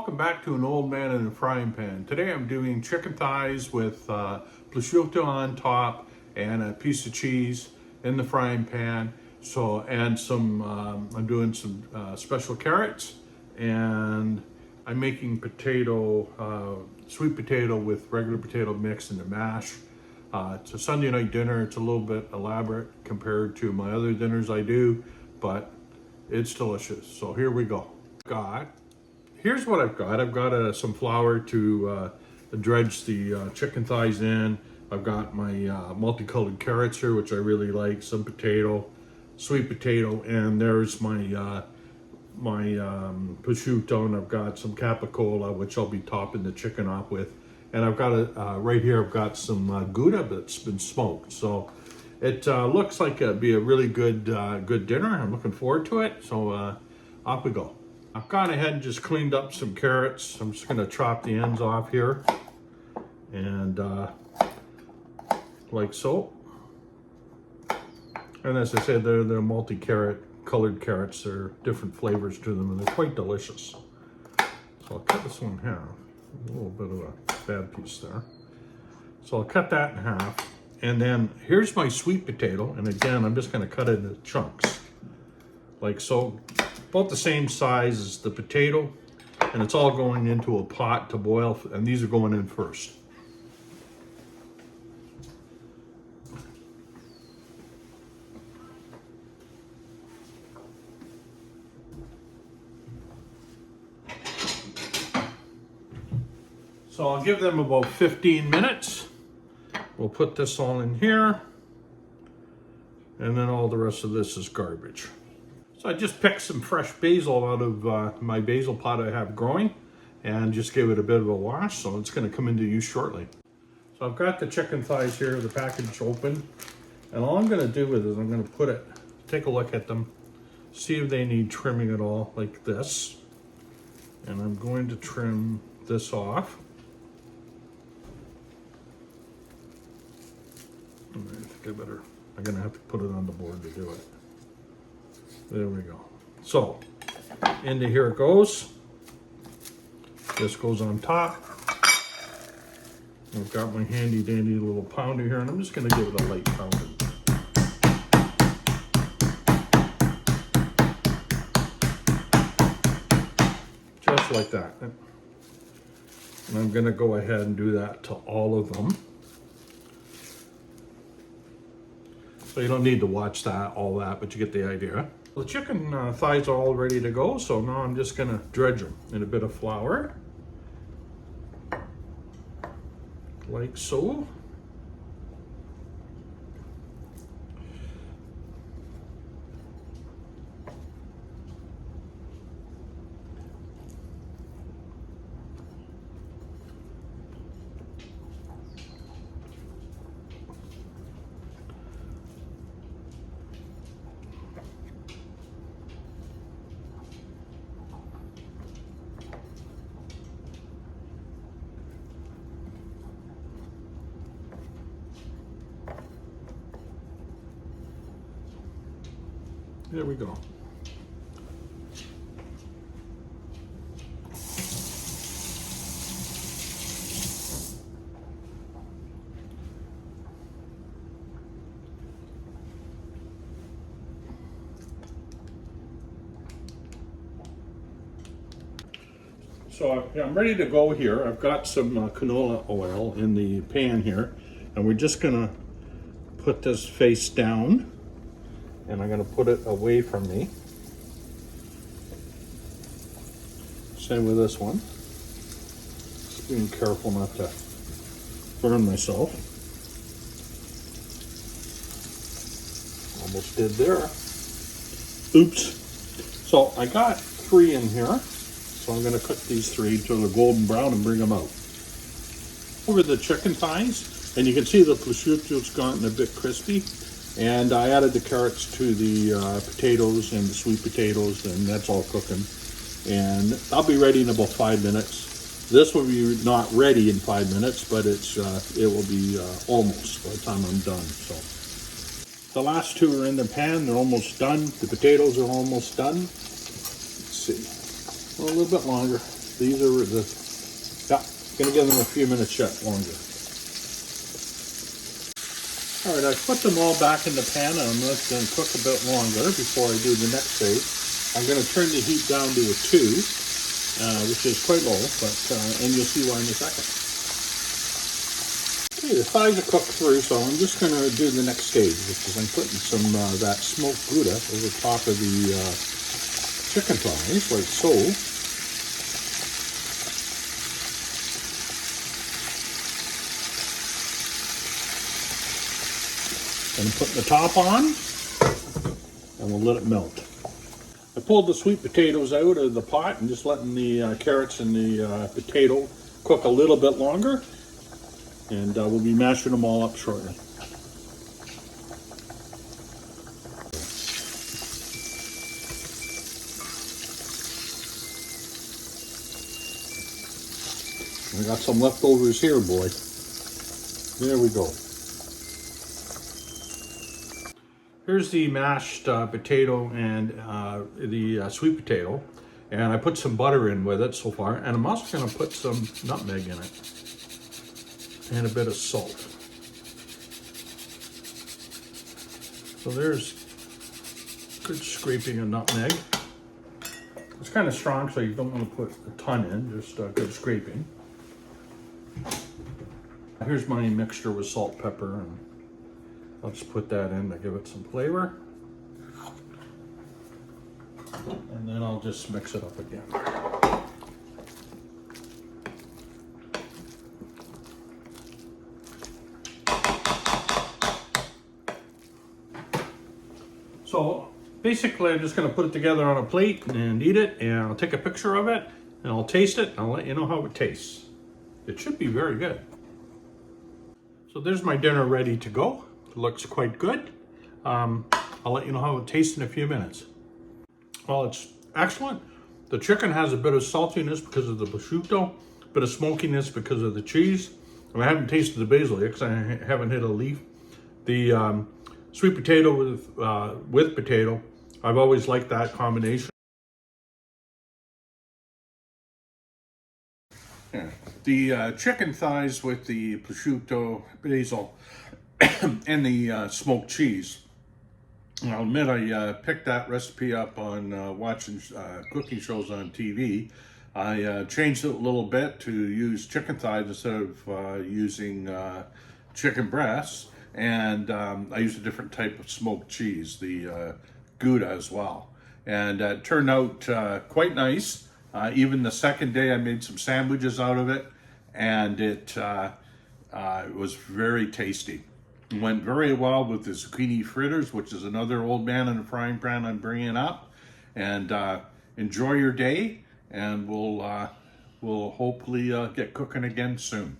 Welcome back to An Old Man in a Frying Pan. Today I'm doing chicken thighs with prosciutto on top and a piece of cheese in the frying pan. So, and some, I'm doing some special carrots, and I'm making potato, sweet potato with regular potato mixed into mash. It's a Sunday night dinner. It's a little bit elaborate compared to my other dinners I do, but it's delicious. So here we go. Here's what I've got. I've got some flour to dredge the chicken thighs in. I've got my multicolored carrots here, which I really like, some potato, sweet potato, and there's my prosciutto, and I've got some capicola, which I'll be topping the chicken off with. And I've got right here, I've got some Gouda that's been smoked. So it looks like it'd be a really good dinner. I'm looking forward to it. So off we go. I've gone ahead and just cleaned up some carrots. I'm just gonna chop the ends off here. And like so. And as I said, they're multi-colored carrots. There are different flavors to them, and they're quite delicious. So I'll cut this one in half. A little bit of a bad piece there. So I'll cut that in half. And then here's my sweet potato. And again, I'm just gonna cut it into chunks. Like so, about the same size as the potato. And it's all going into a pot to boil, and these are going in first. So I'll give them about 15 minutes. We'll put this all in here. And then all the rest of this is garbage. So I just picked some fresh basil out of my basil pot I have growing and just gave it a bit of a wash. So it's gonna come into use shortly. So I've got the chicken thighs here, the package open. And all I'm gonna do with it is I'm gonna take a look at them, see if they need trimming at all, like this. And I'm going to trim this off. I think I'm gonna have to put it on the board to do it. There we go. So, into here it goes. This goes on top. I've got my handy dandy little pounder here, and I'm just gonna give it a light pounding. Just like that. And I'm gonna go ahead and do that to all of them. So you don't need to watch all that, but you get the idea. The chicken thighs are all ready to go, so now I'm just gonna dredge them in a bit of flour. Like so. There we go. So I'm ready to go here. I've got some canola oil in the pan here, and we're just gonna put this face down. And I'm going to put it away from me. Same with this one. Just being careful not to burn myself. Almost did there. Oops. So I got 3 in here. So I'm going to cook these 3 until they're golden brown and bring them out. Over the chicken thighs, and you can see the prosciutto's gotten a bit crispy. And I added the carrots to the potatoes and the sweet potatoes, and that's all cooking. And I'll be ready in about 5 minutes. This will be not ready in 5 minutes, but it will be almost by the time I'm done. So the last 2 are in the pan. They're almost done. The potatoes are almost done. Let's see. A little bit longer. These are the, yeah, gonna give them a few minutes yet longer. All right, I've put them all back in the pan and I'm just gonna cook a bit longer before I do the next stage. I'm gonna turn the heat down to a 2, which is quite low, but, and you'll see why in a second. Okay, the thighs are cooked through, so I'm just gonna do the next stage, which is I'm putting some, that smoked Gouda over top of the, chicken thighs, like so. And put the top on, and we'll let it melt. I pulled the sweet potatoes out of the pot and just letting the carrots and the potato cook a little bit longer, and we'll be mashing them all up shortly. I got some leftovers here, boy. There we go. Here's the mashed potato and the sweet potato. And I put some butter in with it so far. And I'm also going to put some nutmeg in it. And a bit of salt. So there's good scraping of nutmeg. It's kind of strong, so you don't want to put a ton in, just good scraping. Here's my mixture with salt, pepper, and I'll just put that in to give it some flavor. And then I'll just mix it up again. So basically I'm just going to put it together on a plate and eat it, and I'll take a picture of it and I'll taste it and I'll let you know how it tastes. It should be very good. So there's my dinner ready to go. It looks quite good. I'll let you know how it tastes in a few minutes. Well, it's excellent. The chicken has a bit of saltiness because of the prosciutto, a bit of smokiness because of the cheese. And I haven't tasted the basil yet because I haven't hit a leaf. The sweet potato with potato, I've always liked that combination. Yeah. The chicken thighs with the prosciutto, basil, and the smoked cheese. I'll admit I picked that recipe up on watching cooking shows on TV. I changed it a little bit to use chicken thighs instead of using chicken breasts. And I used a different type of smoked cheese, the Gouda as well. And it turned out quite nice. Even the second day I made some sandwiches out of it, and it was very tasty. It went very well with the zucchini fritters, which is another old man in a frying pan I'm bringing up. And enjoy your day, and we'll hopefully get cooking again soon.